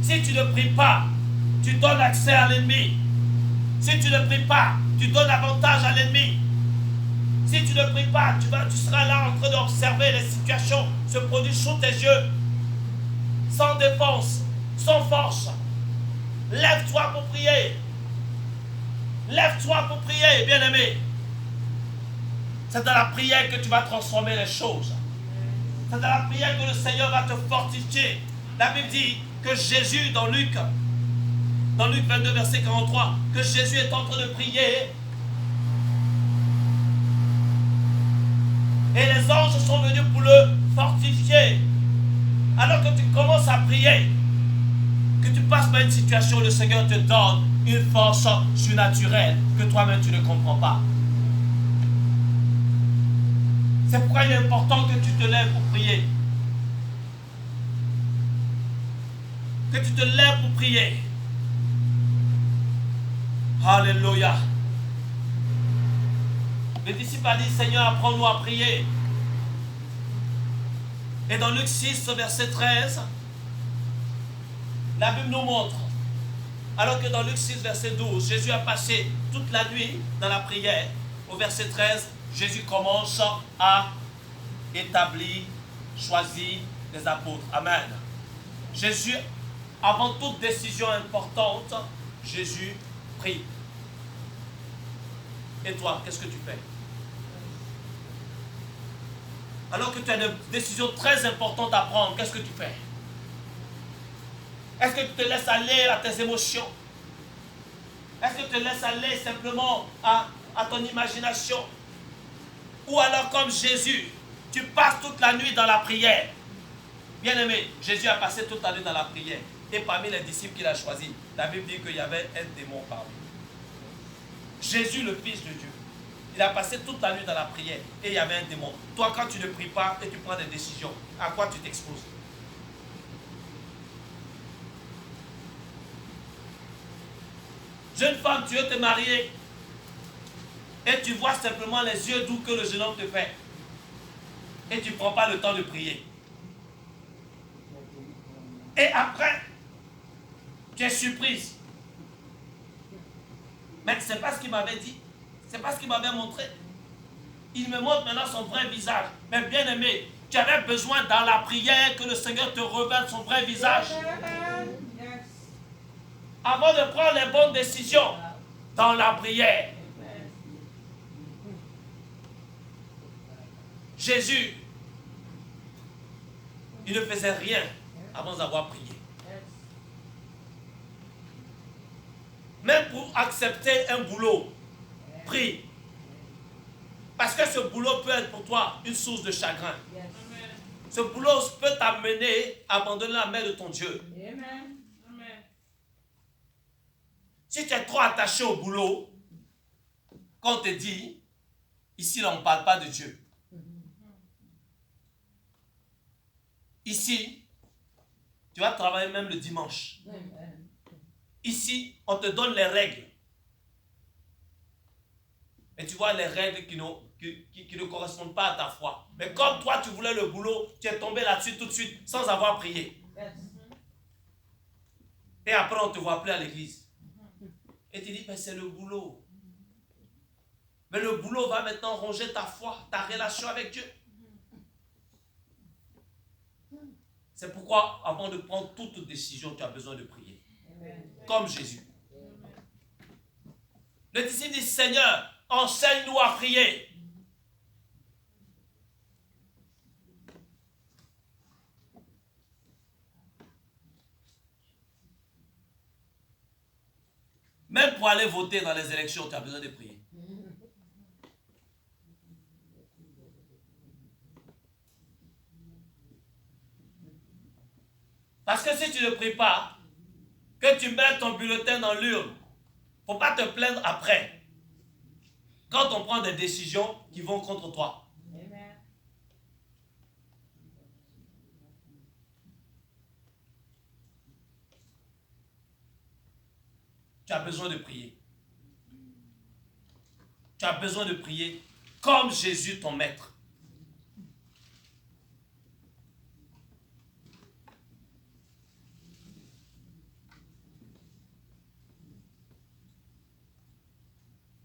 Si tu ne pries pas, tu donnes accès à l'ennemi. Si tu ne pries pas, tu donnes avantage à l'ennemi. Si tu ne pries pas, tu seras là en train d'observer les situations se produire sous tes yeux. Sans défense, sans force. Lève-toi pour prier. Lève-toi pour prier, bien-aimé. C'est dans la prière que tu vas transformer les choses. C'est dans la prière que le Seigneur va te fortifier. La Bible dit que Jésus, dans Luc 22, verset 43, que Jésus est en train de prier. Et les anges sont venus pour le fortifier. Alors que tu commences à prier, que tu passes par une situation où le Seigneur te donne une force surnaturelle que toi-même tu ne comprends pas. C'est pourquoi il est important que tu te lèves pour prier. Que tu te lèves pour prier. Alléluia. Les disciples ont dit, Seigneur, apprends-nous à prier. Et dans Luc 6, verset 13, la Bible nous montre, alors que dans Luc 6, verset 12, Jésus a passé toute la nuit dans la prière. Au verset 13, Jésus commence à établir, choisir les apôtres. Amen. Jésus, avant toute décision importante, Jésus prie. Et toi, qu'est-ce que tu fais? Alors que tu as une décision très importante à prendre, qu'est-ce que tu fais? Est-ce que tu te laisses aller à tes émotions? Est-ce que tu te laisses aller simplement à ton imagination? Ou alors comme Jésus, tu passes toute la nuit dans la prière? Bien-aimé, Jésus a passé toute la nuit dans la prière. Et parmi les disciples qu'il a choisis, la Bible dit qu'il y avait un démon parmi. Jésus, le Fils de Dieu, il a passé toute la nuit dans la prière et il y avait un démon. Toi, quand tu ne pries pas et tu prends des décisions, à quoi tu t'exposes? Jeune femme, tu veux te marier et tu vois simplement les yeux doux que le jeune homme te fait et tu ne prends pas le temps de prier. Et après, tu es surprise. Mais ce n'est pas ce qu'il m'avait dit. Ce n'est pas ce qu'il m'avait montré. Il me montre maintenant son vrai visage. Mais bien aimé, tu avais besoin dans la prière que le Seigneur te révèle son vrai visage. Avant de prendre les bonnes décisions dans la prière. Jésus, il ne faisait rien avant d'avoir prié. Même pour accepter un boulot, prie. Parce que ce boulot peut être pour toi une source de chagrin. Ce boulot peut t'amener à abandonner la main de ton Dieu. Si tu es trop attaché au boulot, quand on te dit, ici là on ne parle pas de Dieu. Ici, tu vas travailler même le dimanche. Ici, on te donne les règles. Et tu vois les règles qui ne correspondent pas à ta foi. Mais comme toi, tu voulais le boulot, tu es tombé là-dessus tout de suite sans avoir prié. Et après, on te voit plus à l'église. Et tu dis, mais c'est le boulot. Mais le boulot va maintenant ronger ta foi, ta relation avec Dieu. C'est pourquoi, avant de prendre toute décision, tu as besoin de prier. Comme Jésus. Le disciple dit, Seigneur, enseigne-nous à prier. Même pour aller voter dans les élections, tu as besoin de prier. Parce que si tu ne pries pas, que tu mets ton bulletin dans l'urne, il ne faut pas te plaindre après. Quand on prend des décisions qui vont contre toi. Amen. Tu as besoin de prier. Tu as besoin de prier comme Jésus ton maître.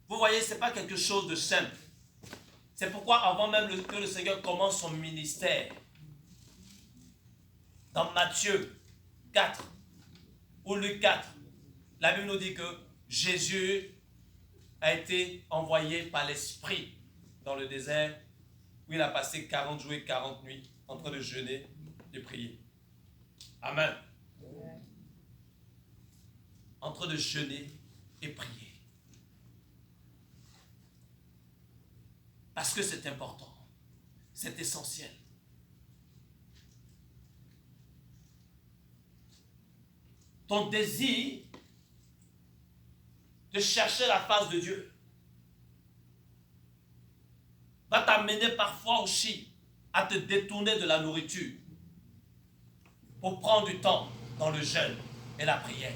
Vous voyez, ce n'est pas quelque chose de simple. C'est pourquoi avant même que le Seigneur commence son ministère, dans Matthieu 4 ou Luc 4, la Bible nous dit que Jésus a été envoyé par l'Esprit dans le désert où il a passé 40 jours et 40 nuits en train de jeûner et prier. Amen. En train de jeûner et prier. Parce que c'est important. C'est essentiel. Ton désir de chercher la face de Dieu va t'amener parfois aussi à te détourner de la nourriture pour prendre du temps dans le jeûne et la prière,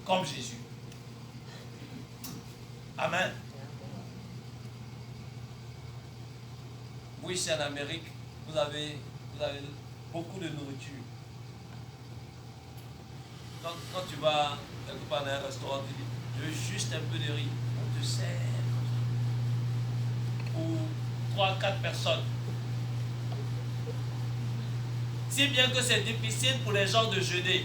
comme Jésus. Amen. Vous, ici en Amérique, vous avez beaucoup de nourriture. Quand tu vas quelque part dans un restaurant, tu dis, je veux juste un peu de riz. On te sert. Pour 3-4 personnes. Si bien que c'est difficile pour les gens de jeûner.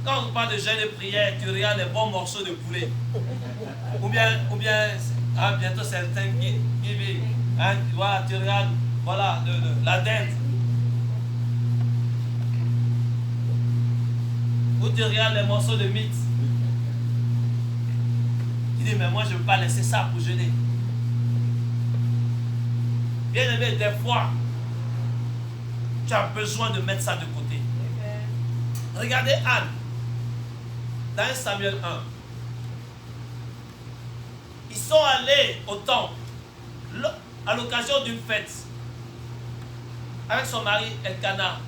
Quand on parle de jeûne et prière, tu regardes les bons morceaux de poulet. Ou bien bientôt c'est le Thanksgiving. Voilà, tu regardes, voilà, la dinde. Ou tu regardes les morceaux de mythe. Tu dis, mais moi je ne veux pas laisser ça pour jeûner. Bien aimé, des fois, tu as besoin de mettre ça de côté. Regardez Anne, dans 1 Samuel 1. Ils sont allés au temple à l'occasion d'une fête avec son mari Elkana.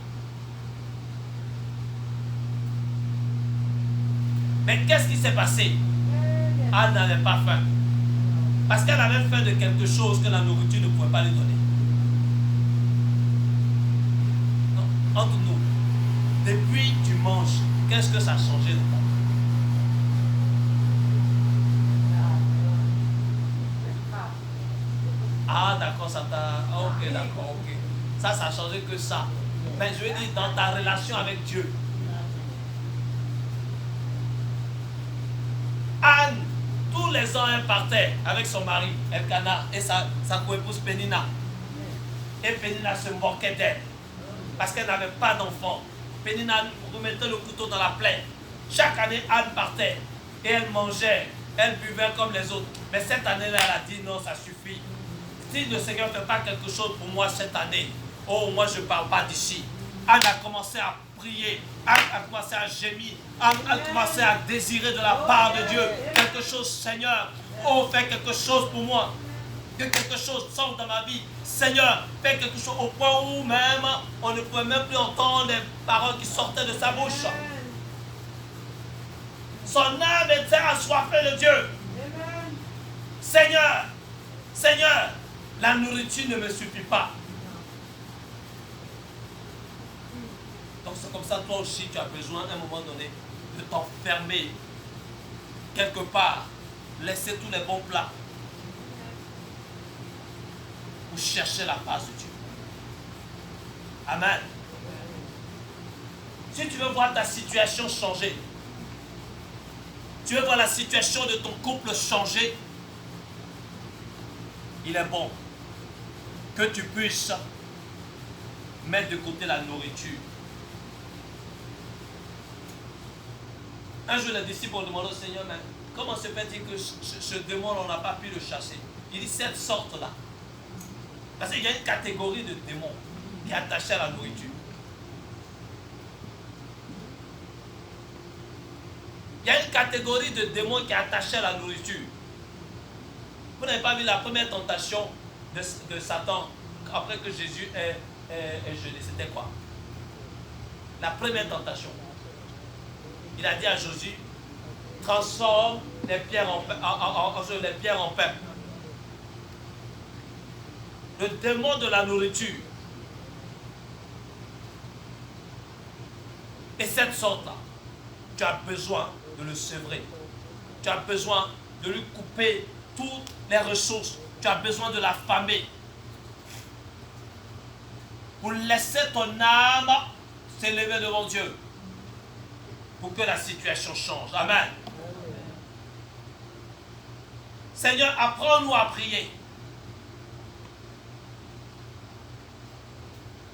Mais qu'est-ce qui s'est passé? Anne n'avait pas faim. Parce qu'elle avait faim de quelque chose que la nourriture ne pouvait pas lui donner. Non, entre nous, depuis que tu manges, qu'est-ce que ça a changé dans ta vie? Ah d'accord, ça t'a... Ok, d'accord, ok. Ça a changé que ça. Mais je veux dire, dans ta relation avec Dieu. Anne, tous les ans, elle partait avec son mari, Elkana, et sa co-épouse Pénina. Et Pénina se moquait d'elle. Parce qu'elle n'avait pas d'enfant. Pénina remettait le couteau dans la plaie. Chaque année, Anne partait. Et elle mangeait. Elle buvait comme les autres. Mais cette année-là, elle a dit non, ça suffit. Si le Seigneur ne fait pas quelque chose pour moi cette année, oh, moi je ne pars pas d'ici. Anne a commencé à prier, Anne a commencé à gémir, Anne a commencé à désirer de la part de Dieu quelque chose, Seigneur. Oh, fais quelque chose pour moi. Que quelque chose sorte dans ma vie. Seigneur, fais quelque chose au point où même on ne pouvait même plus entendre les paroles qui sortaient de sa bouche. Son âme était assoiffée de Dieu. Seigneur, Seigneur, la nourriture ne me suffit pas. Donc c'est comme ça, toi aussi, tu as besoin à un moment donné de t'enfermer quelque part, laisser tous les bons plats pour chercher la face de Dieu. Amen. Si tu veux voir ta situation changer, tu veux voir la situation de ton couple changer, il est bon que tu puisses mettre de côté la nourriture. Un jour, les disciples ont demandé au Seigneur, mais comment se fait-il que ce démon, on n'a pas pu le chasser? Il dit cette sorte-là. Parce qu'il y a une catégorie de démons qui est attachée à la nourriture. Il y a une catégorie de démons qui est attachée à la nourriture. Vous n'avez pas vu la première tentation de Satan après que Jésus est jeûné? C'était quoi? La première tentation. Il a dit à Jésus, transforme les pierres en pain. Le démon de la nourriture. Et cette sorte-là, tu as besoin de le sevrer. tu as besoin de lui couper toutes les ressources. Tu as besoin de l'affamer. Pour laisser ton âme s'élever devant Dieu. Pour que la situation change. Amen. Seigneur, apprends-nous à prier.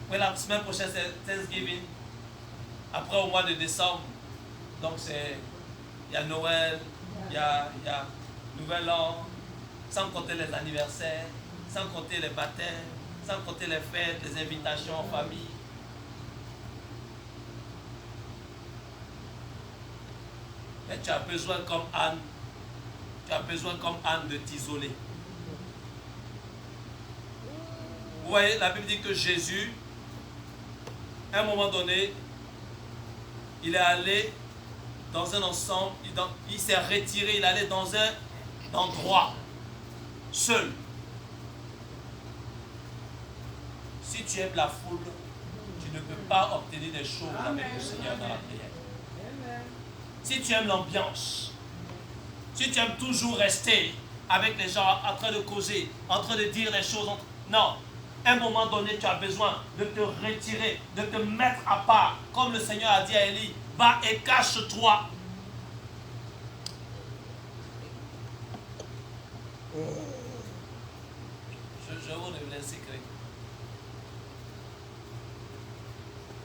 Oui, la semaine prochaine, c'est Thanksgiving. Après, au mois de décembre, donc il y a Noël, il y a Nouvel An, sans compter les anniversaires, sans compter les baptêmes, sans compter les fêtes, les invitations en famille. Et tu as besoin comme Anne, de t'isoler. Vous voyez, la Bible dit que Jésus, à un moment donné, il est allé dans un ensemble, il s'est retiré, il est allé dans un endroit, seul. Si tu aimes la foule, tu ne peux pas obtenir des choses avec le Seigneur dans la prière. Si tu aimes l'ambiance, si tu aimes toujours rester avec les gens en train de causer, en train de dire les choses, non. À un moment donné, tu as besoin de te retirer, de te mettre à part. Comme le Seigneur a dit à Élie, va et cache-toi. Je vous révèle un secret.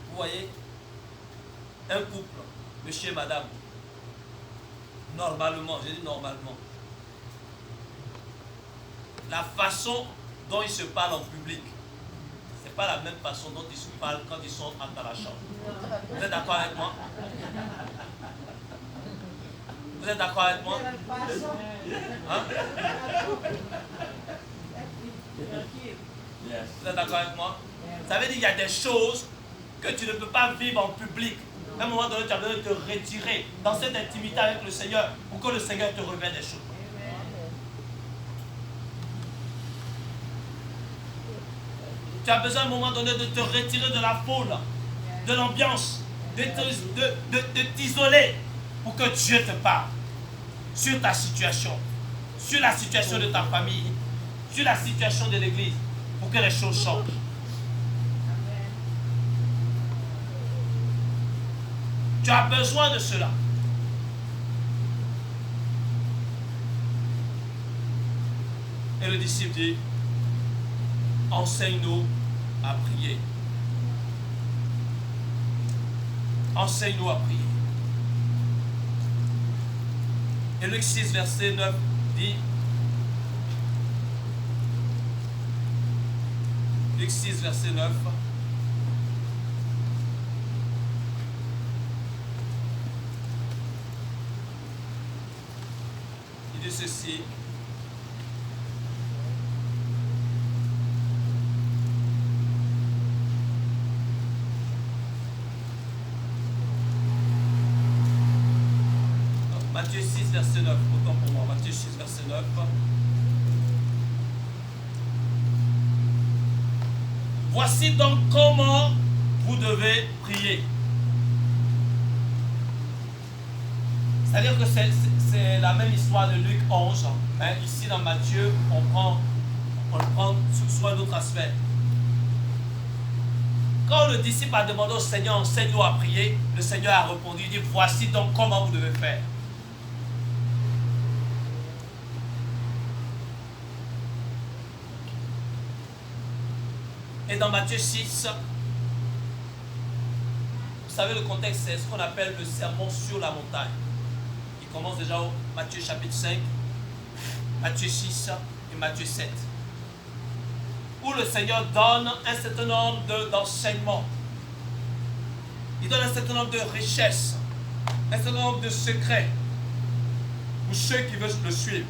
Vous voyez, un couple, monsieur et madame, normalement, je dis normalement, la façon dont ils se parlent en public, ce n'est pas la même façon dont ils se parlent quand ils sont dans la chambre. Vous êtes d'accord avec moi? Vous êtes d'accord avec moi? Hein? Vous êtes d'accord avec moi? Ça veut dire qu'il y a des choses que tu ne peux pas vivre en public. À un moment donné, tu as besoin de te retirer dans cette intimité avec le Seigneur pour que le Seigneur te révèle des choses. Tu as besoin à un moment donné de te retirer de la foule, de l'ambiance, de t'isoler pour que Dieu te parle sur ta situation, sur la situation de ta famille, sur la situation de l'église, pour que les choses changent. Tu as besoin de cela. Et le disciple dit, enseigne-nous à prier. Enseigne-nous à prier. Et Luc 6, verset 9 dit, Luc 6, verset 9, il dit ceci, Matthieu 6, verset 9, autant pour moi, Matthieu 6, verset 9. Voici donc comment vous devez prier. C'est-à-dire que c'est la même histoire de Luc 11. Hein. Ici dans Matthieu, on le prend sous un autre aspect. Quand le disciple a demandé au Seigneur, enseigne-nous à prier, le Seigneur a répondu, il dit, voici donc comment vous devez faire. Et dans Matthieu 6, vous savez le contexte, c'est ce qu'on appelle le sermon sur la montagne. Il commence déjà au Matthieu chapitre 5, Matthieu 6 et Matthieu 7. Où le Seigneur donne un certain nombre d'enseignements. Il donne un certain nombre de richesses, un certain nombre de secrets pour ceux qui veulent le suivre,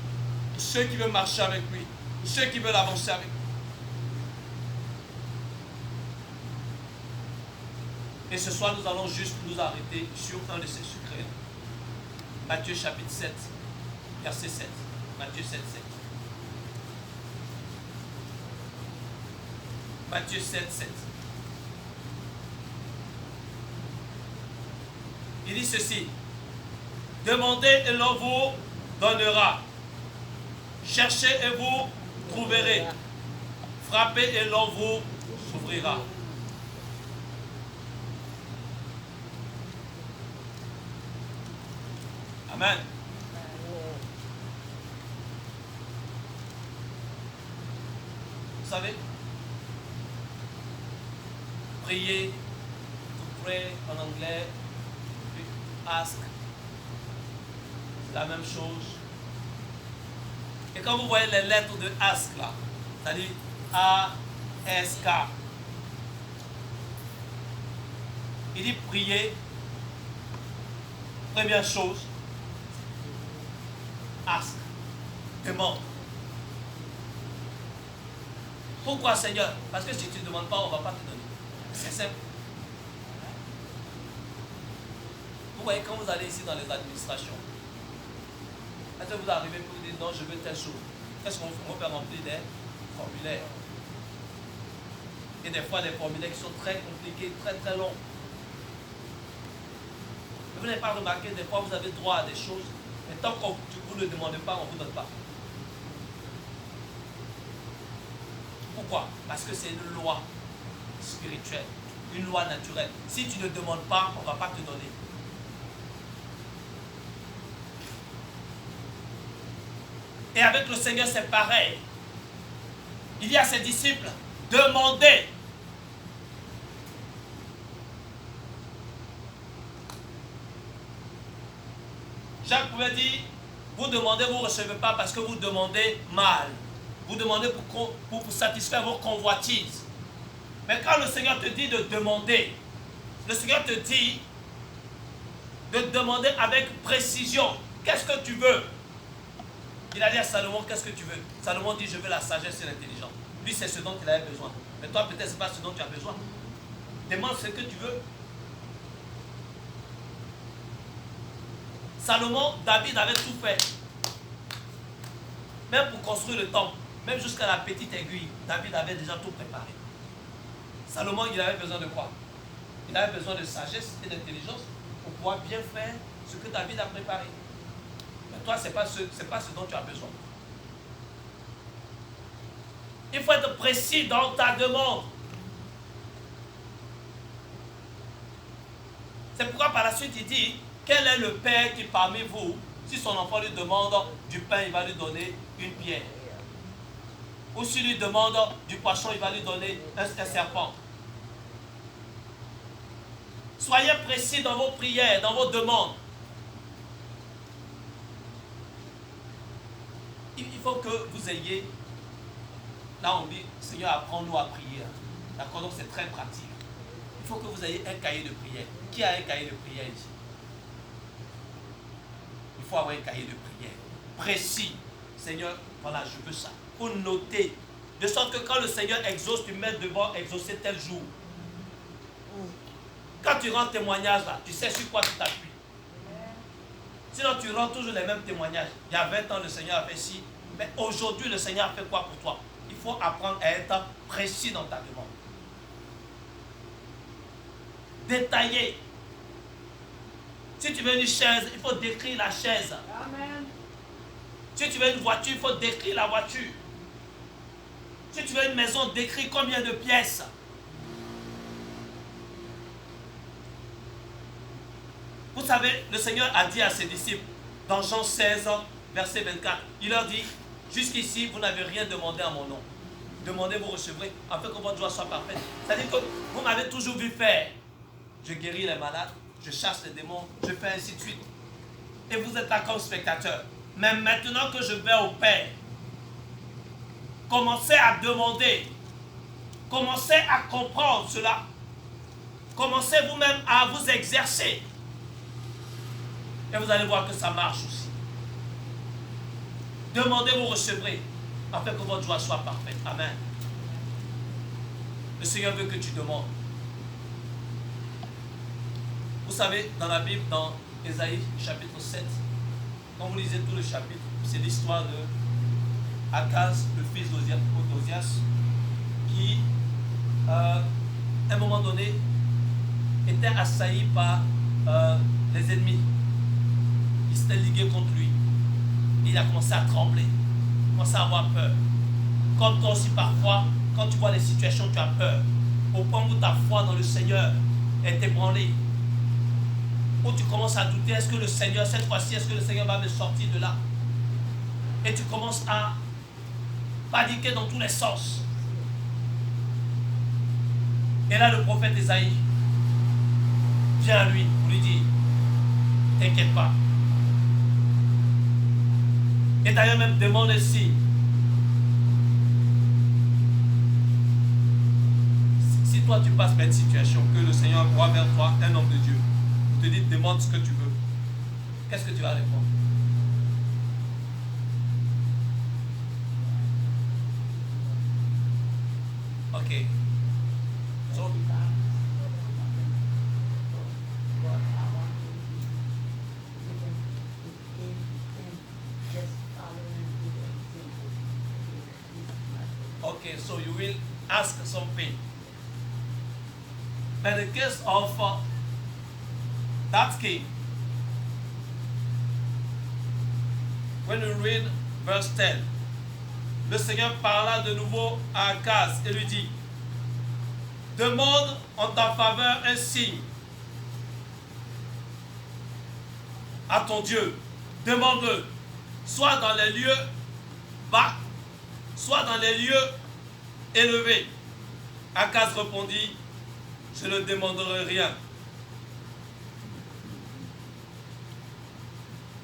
pour ceux qui veulent marcher avec lui, pour ceux qui veulent avancer avec lui. Et ce soir, nous allons juste nous arrêter sur un de ces secrets. Matthieu chapitre 7, verset 7. Matthieu 7, 7. Matthieu 7, 7. Il dit ceci. Demandez et l'on vous donnera. Cherchez et vous trouverez. Frappez et l'on vous s'ouvrira. Amen. Vous savez, prier, to pray en anglais, ask, c'est la même chose. Et quand vous voyez les lettres de ask là, c'est-à-dire A-S-K, il dit prier, première chose, ask, demande. Pourquoi, Seigneur? Parce que si tu ne demandes pas, on ne va pas te donner. C'est simple. Vous voyez, quand vous allez ici dans les administrations, est-ce que vous arrivez pour vous dire non, je veux telle chose? Qu'est-ce qu'on peut remplir des formulaires? Et des fois, des formulaires qui sont très compliqués, très très longs. Vous n'avez pas remarqué, des fois, vous avez droit à des choses, mais tant que vous ne demandez pas, on ne vous donne pas. Pourquoi? Parce que c'est une loi spirituelle, une loi naturelle. Si tu ne demandes pas, on ne va pas te donner. Et avec le Seigneur, c'est pareil. Il dit à ses disciples, demandez. Jacques pouvait dire, vous demandez, vous ne recevez pas parce que vous demandez mal. Vous demandez pour satisfaire vos convoitises. Mais quand le Seigneur te dit de demander, le Seigneur te dit de demander avec précision. Qu'est-ce que tu veux? Il a dit à Salomon, qu'est-ce que tu veux? Salomon dit, je veux la sagesse et l'intelligence. Lui, c'est ce dont il avait besoin. Mais toi, peut-être, ce n'est pas ce dont tu as besoin. Demande ce que tu veux. Salomon, David avait tout fait. Même pour construire le temple, même jusqu'à la petite aiguille, David avait déjà tout préparé. Salomon, il avait besoin de quoi? Il avait besoin de sagesse et d'intelligence pour pouvoir bien faire ce que David a préparé. Mais toi, ce n'est pas ce dont tu as besoin. Il faut être précis dans ta demande. C'est pourquoi par la suite il dit, quel est le père qui parmi vous, si son enfant lui demande du pain, il va lui donner une pierre. Ou s'il lui demande du poisson, il va lui donner un serpent. Soyez précis dans vos prières, dans vos demandes. Il faut que vous ayez, là on dit, Seigneur, apprends-nous à prier. D'accord, donc c'est très pratique. Il faut que vous ayez un cahier de prière. Qui a un cahier de prière ici? Il faut avoir un cahier de prière précis. Seigneur, voilà, je veux ça. Il faut noter. De sorte que quand le Seigneur exauce, tu mets devant exaucer tel jour. Quand tu rends témoignage là, tu sais sur quoi tu t'appuies. Sinon, tu rends toujours les mêmes témoignages. Il y a 20 ans, le Seigneur a fait ci. Mais aujourd'hui, le Seigneur a fait quoi pour toi? Il faut apprendre à être précis dans ta demande. Détaillé. Si tu veux une chaise, il faut décrire la chaise. Amen. Si tu veux une voiture, il faut décrire la voiture. Si tu veux une maison, décris combien de pièces. Vous savez, le Seigneur a dit à ses disciples, dans Jean 16, verset 24, il leur dit, jusqu'ici, vous n'avez rien demandé à mon nom. Demandez, vous recevrez, afin que votre joie soit parfaite. C'est-à-dire que vous m'avez toujours vu faire. Je guéris les malades, je chasse les démons, je fais ainsi de suite. Et vous êtes là comme spectateur. Mais maintenant que je vais au Père, commencez à demander, commencez à comprendre cela. Commencez vous-même à vous exercer. Et vous allez voir que ça marche aussi. Demandez, vous recevrez, afin que votre joie soit parfaite. Amen. Le Seigneur veut que tu demandes. Vous savez, dans la Bible, dans Ésaïe chapitre 7, quand vous lisez tout le chapitre, c'est l'histoire de Akaz, le fils d'Ozias, qui, à un moment donné, était assailli par les ennemis. Ils s'étaient ligués contre lui. Il a commencé à trembler, commencé à avoir peur. Comme toi aussi parfois, quand tu vois les situations, tu as peur. Au point où ta foi dans le Seigneur est ébranlée. Où tu commences à douter, est-ce que le Seigneur, cette fois-ci, est-ce que le Seigneur va me sortir de là? Et tu commences à paniquer dans tous les sens. Et là, le prophète Esaïe vient à lui pour lui dire, t'inquiète pas. Et d'ailleurs même demande ici, si toi tu passes par une situation, que le Seigneur envoie vers toi un homme de Dieu, te dit demande ce que tu veux, qu'est-ce que tu vas répondre? Ok. So, okay, so you will ask something. In the case of that king, when you read verse 10, le Seigneur parla de nouveau à Akaz et lui dit, demande en ta faveur un signe à ton Dieu, demande-le, soit dans les lieux bas, soit dans les lieux élevés. Akaz répondit, je ne demanderai rien.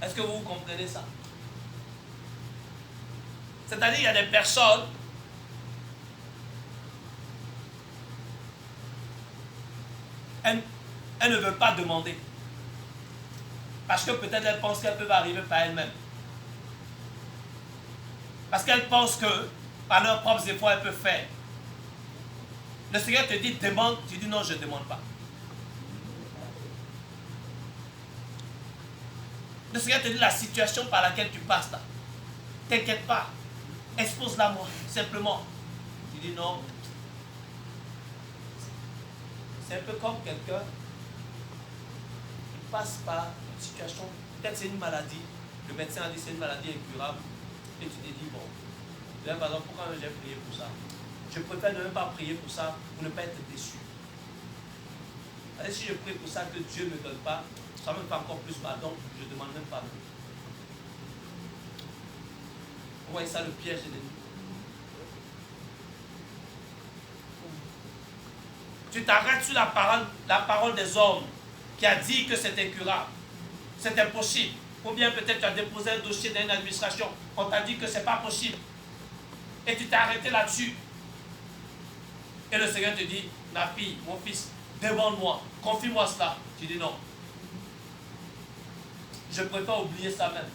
Est-ce que vous comprenez ça? C'est-à-dire, il y a des personnes elles ne veulent pas demander. Parce que peut-être elles pensent qu'elles peuvent arriver par elles-mêmes. Parce qu'elles pensent que par leurs propres efforts, elles peuvent faire. Le Seigneur te dit demande, tu dis non, je ne demande pas. Le Seigneur te dit la situation par laquelle tu passes là. T'inquiète pas. Expose-la moi, simplement. Tu dis non. C'est un peu comme quelqu'un qui passe par une situation, peut-être c'est une maladie, le médecin a dit c'est une maladie incurable, et tu te dis bon, par exemple, pourquoi j'ai prié pour ça? Je préfère ne même pas prier pour ça, pour ne pas être déçu. Et si je prie pour ça que Dieu ne me donne pas, ça ne me fait encore plus mal, donc je ne demande même pas. Vous voyez ça, le piège de l'ennemi. Tu t'arrêtes sur la parole des hommes qui a dit que c'est incurable, c'est impossible. Ou bien peut-être tu as déposé un dossier dans une administration, on t'a dit que c'est pas possible. Et tu t'es arrêté là-dessus. Et le Seigneur te dit, ma fille, mon fils, demande-moi, confie-moi cela. Tu dis non. Je préfère oublier ça même.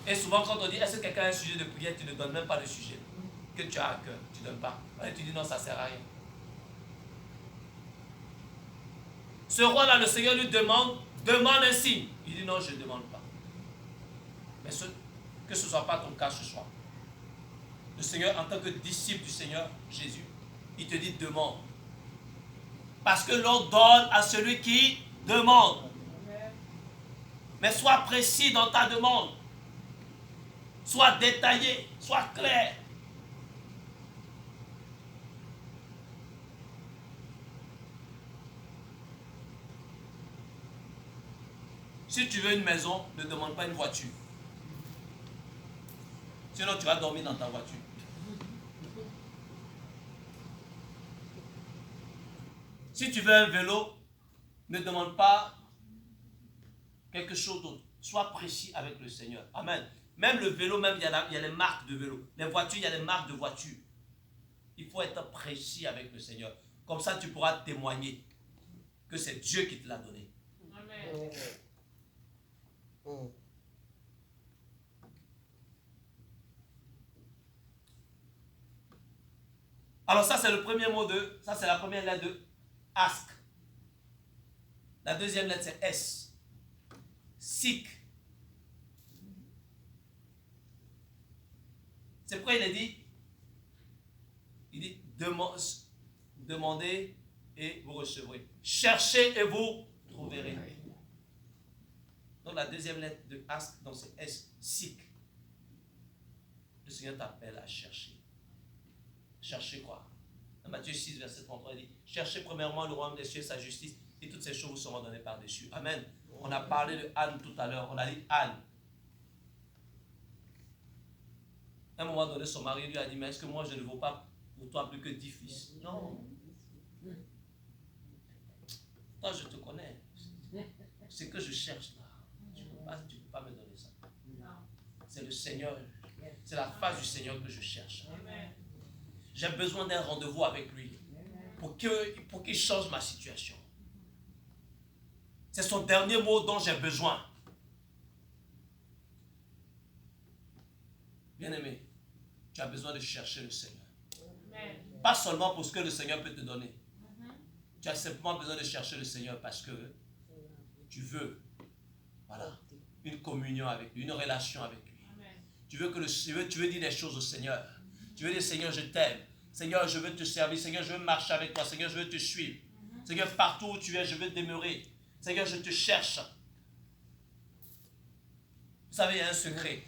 Et souvent quand on dit, est-ce que quelqu'un a un sujet de prière, tu ne donnes même pas le sujet que tu as à cœur, tu ne donnes pas. Et tu dis non, ça ne sert à rien. Ce roi-là, le Seigneur lui demande un signe. Il dit non, je ne demande pas. Mais que ce ne soit pas ton cas ce soir. Le Seigneur, en tant que disciple du Seigneur Jésus, il te dit demande. Parce que l'on donne à celui qui demande. Mais sois précis dans ta demande. Sois détaillé, sois clair. Si tu veux une maison, ne demande pas une voiture. Sinon, tu vas dormir dans ta voiture. Si tu veux un vélo, ne demande pas quelque chose d'autre. Sois précis avec le Seigneur. Amen. Même le vélo, même il y a les marques de vélo. Les voitures, il y a les marques de voitures. Il faut être précis avec le Seigneur. Comme ça, tu pourras témoigner que c'est Dieu qui te l'a donné. Amen. Alors ça, c'est le premier mot de... Ça, c'est la première lettre de ask. La deuxième lettre, c'est S. Seek. C'est pourquoi il dit demandez et vous recevrez. Cherchez et vous trouverez. Donc la deuxième lettre de ask, donc c'est S. Seek. Le Seigneur t'appelle à chercher. Chercher quoi? Dans Matthieu 6, verset 33, il dit, cherchez premièrement le royaume des cieux et sa justice, et toutes ces choses vous seront données par-dessus. Amen. On a parlé de Anne tout à l'heure. On a dit Anne. À un moment donné, son mari lui a dit, mais est-ce que moi je ne vaux pas pour toi plus que 10 fils? Non. Toi, je te connais. C'est que je cherche là. Tu ne peux pas me donner ça. C'est le Seigneur. C'est la face du Seigneur que je cherche. J'ai besoin d'un rendez-vous avec lui pour qu'il change ma situation. C'est son dernier mot dont j'ai besoin. Bien-aimé, tu as besoin de chercher le Seigneur. Pas seulement pour ce que le Seigneur peut te donner. Tu as simplement besoin de chercher le Seigneur parce que tu veux, voilà, une communion avec lui, une relation avec lui. Tu veux dire des choses au Seigneur. Tu veux dire, Seigneur, je t'aime. Seigneur, je veux te servir. Seigneur, je veux marcher avec toi. Seigneur, je veux te suivre. Seigneur, partout où tu es, je veux demeurer. Seigneur, je te cherche. Vous savez, il y a un secret.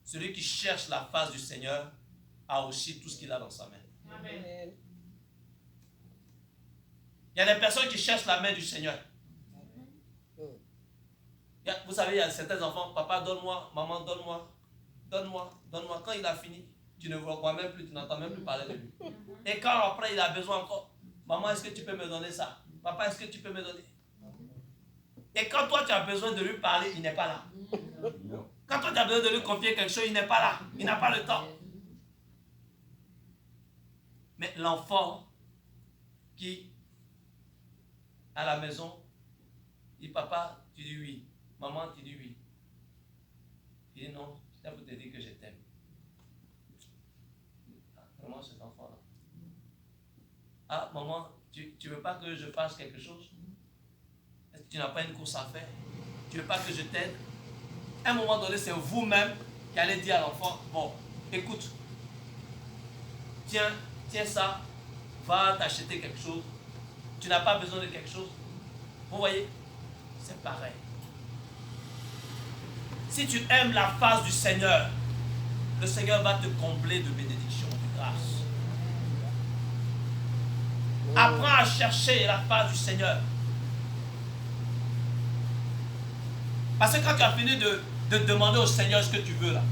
Celui qui cherche la face du Seigneur a aussi tout ce qu'il a dans sa main. Amen. Il y a des personnes qui cherchent la main du Seigneur. Vous savez, il y a certains enfants, papa, donne-moi, maman, donne-moi. Donne-moi, donne-moi. Quand il a fini, tu ne vois même plus, tu n'entends même plus parler de lui. Et quand après il a besoin encore, maman, est-ce que tu peux me donner ça? Papa, est-ce que tu peux me donner? Et quand toi tu as besoin de lui parler, il n'est pas là. Quand toi tu as besoin de lui confier quelque chose, il n'est pas là. Il n'a pas le temps. Mais l'enfant qui, à la maison, dit papa, tu dis oui. Maman, tu dis oui. Il dit non. Ça vous te dire que je t'aime. Vraiment cet enfant-là. Ah, maman, tu ne veux pas que je fasse quelque chose? Est-ce que tu n'as pas une course à faire? Tu ne veux pas que je t'aide? À un moment donné, c'est vous-même qui allez dire à l'enfant, bon, écoute, tiens ça, va t'acheter quelque chose. Tu n'as pas besoin de quelque chose. Vous voyez? C'est pareil. Si tu aimes la face du Seigneur, le Seigneur va te combler de bénédictions, de grâce. Apprends à chercher la face du Seigneur. Parce que quand tu as fini de demander au Seigneur ce que tu veux là,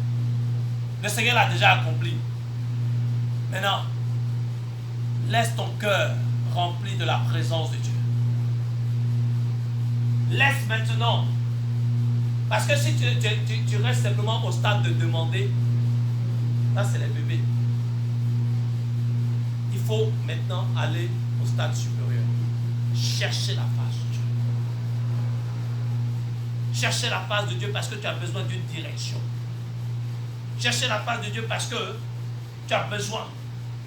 le Seigneur l'a déjà accompli. Maintenant, laisse ton cœur rempli de la présence de Dieu. Laisse maintenant. Parce que si tu restes simplement au stade de demander, là c'est les bébés. Il faut maintenant aller au stade supérieur. Chercher la face de Dieu. Chercher la face de Dieu parce que tu as besoin d'une direction. Chercher la face de Dieu parce que tu as besoin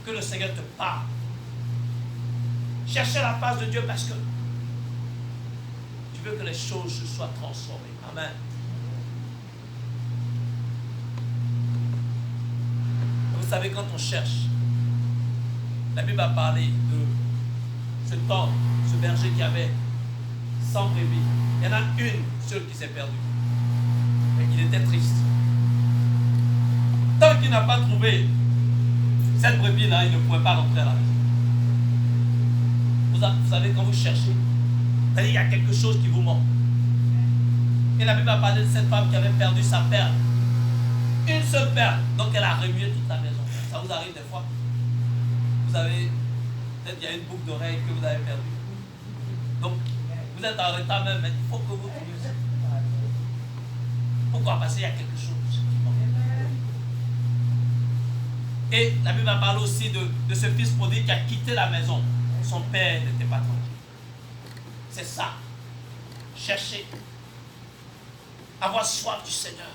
que le Seigneur te parle. Chercher la face de Dieu parce que tu veux que les choses soient transformées. Amen. Vous savez, quand on cherche, la Bible a parlé de cet homme, ce berger qui avait 100 brebis. Il y en a une seule qui s'est perdue. Et il était triste. Tant qu'il n'a pas trouvé cette brebis-là, il ne pouvait pas rentrer à la maison. Vous savez, quand vous cherchez, il y a quelque chose qui vous manque. Et la Bible a parlé de cette femme qui avait perdu sa perle. Une seule perle. Donc elle a remué toute la maison. Ça vous arrive des fois. Vous avez, peut-être il y a une boucle d'oreille que vous avez perdue. Donc, vous êtes en retard même, mais il faut que vous trouviez ça. Pourquoi? Parce qu'il y a quelque chose qui manque. Et la Bible a parlé aussi de ce fils prodigue qui a quitté la maison. Son père n'était pas tranquille. C'est ça. Chercher. Avoir soif du Seigneur.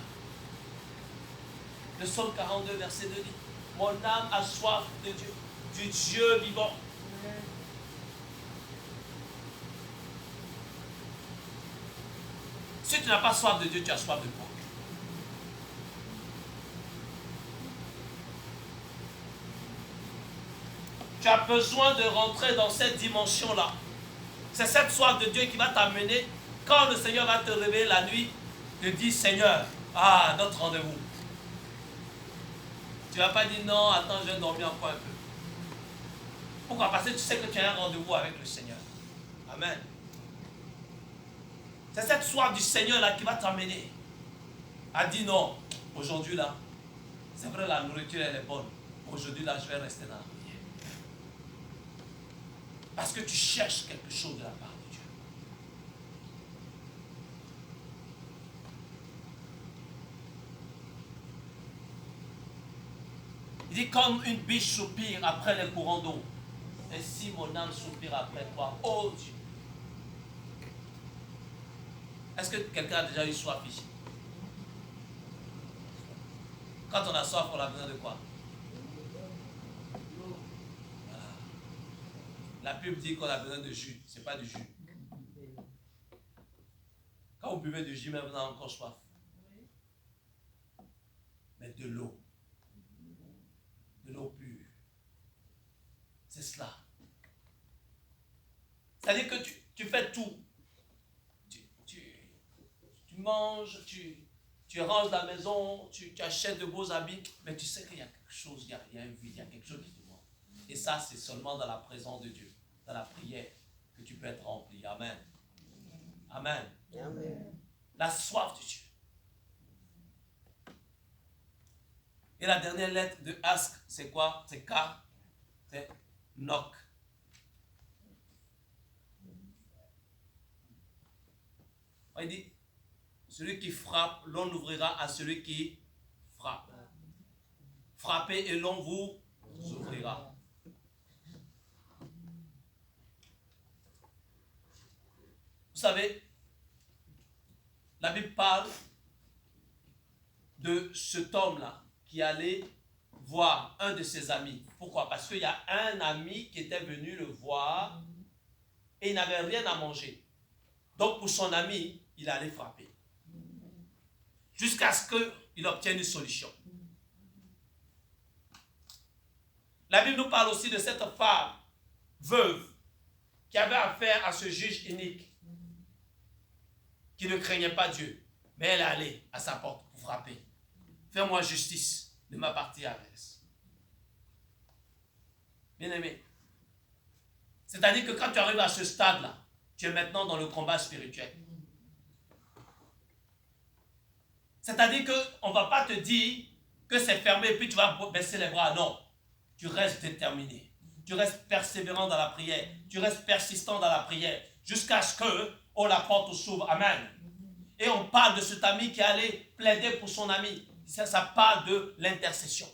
Le psaume 42, verset 2 dit, mon âme a soif de Dieu, du Dieu vivant. Si tu n'as pas soif de Dieu, tu as soif de quoi? Tu as besoin de rentrer dans cette dimension-là. C'est cette soif de Dieu qui va t'amener, quand le Seigneur va te réveiller la nuit, de dire, Seigneur, notre rendez-vous. Tu ne vas pas dire non, attends, je vais dormir encore un peu. Pourquoi? Parce que tu sais que tu as un rendez-vous avec le Seigneur. Amen. C'est cette soif du Seigneur là qui va t'amener à dire non. Aujourd'hui là, c'est vrai, la nourriture elle est bonne. Aujourd'hui là, je vais rester dans la prière. Parce que tu cherches quelque chose de la part de Dieu. Il dit comme une biche soupire après les courants d'eau. Ainsi mon âme soupire après toi, oh Dieu. Est-ce que quelqu'un a déjà eu soif ici? Quand on a soif, on a besoin de quoi? Voilà. La pub dit qu'on a besoin de jus. Ce n'est pas du jus. Quand vous buvez du jus, même vous avez encore soif. Mais de l'eau. De l'eau pure. C'est cela. C'est-à-dire que tu fais tout. Tu manges, tu ranges la maison, tu achètes de beaux habits, mais tu sais qu'il y a quelque chose, il y a un vide, il y a quelque chose qui te manque. Et ça, c'est seulement dans la présence de Dieu, dans la prière, que tu peux être rempli. Amen. Amen. Amen. La soif de Dieu. Et la dernière lettre de ask, c'est quoi? C'est K. C'est knock. Il dit, celui qui frappe, l'on ouvrira à celui qui frappe. Frappez et l'on vous ouvrira. Vous savez, la Bible parle de cet homme-là qui allait voir un de ses amis. Pourquoi? Parce qu'il y a un ami qui était venu le voir et il n'avait rien à manger. Donc pour son ami, il allait frapper. Jusqu'à ce qu'il obtienne une solution. La Bible nous parle aussi de cette femme veuve qui avait affaire à ce juge inique qui ne craignait pas Dieu. Mais elle est allée à sa porte pour frapper. Fais-moi justice de ma partie adverse. Bien-aimé, c'est-à-dire que quand tu arrives à ce stade-là, tu es maintenant dans le combat spirituel. C'est-à-dire qu'on ne va pas te dire que c'est fermé et puis tu vas baisser les bras. Non, tu restes déterminé. Tu restes persévérant dans la prière. Tu restes persistant dans la prière jusqu'à ce que la porte s'ouvre. Amen. Et on parle de cet ami qui allait plaider pour son ami. Ça parle de l'intercession.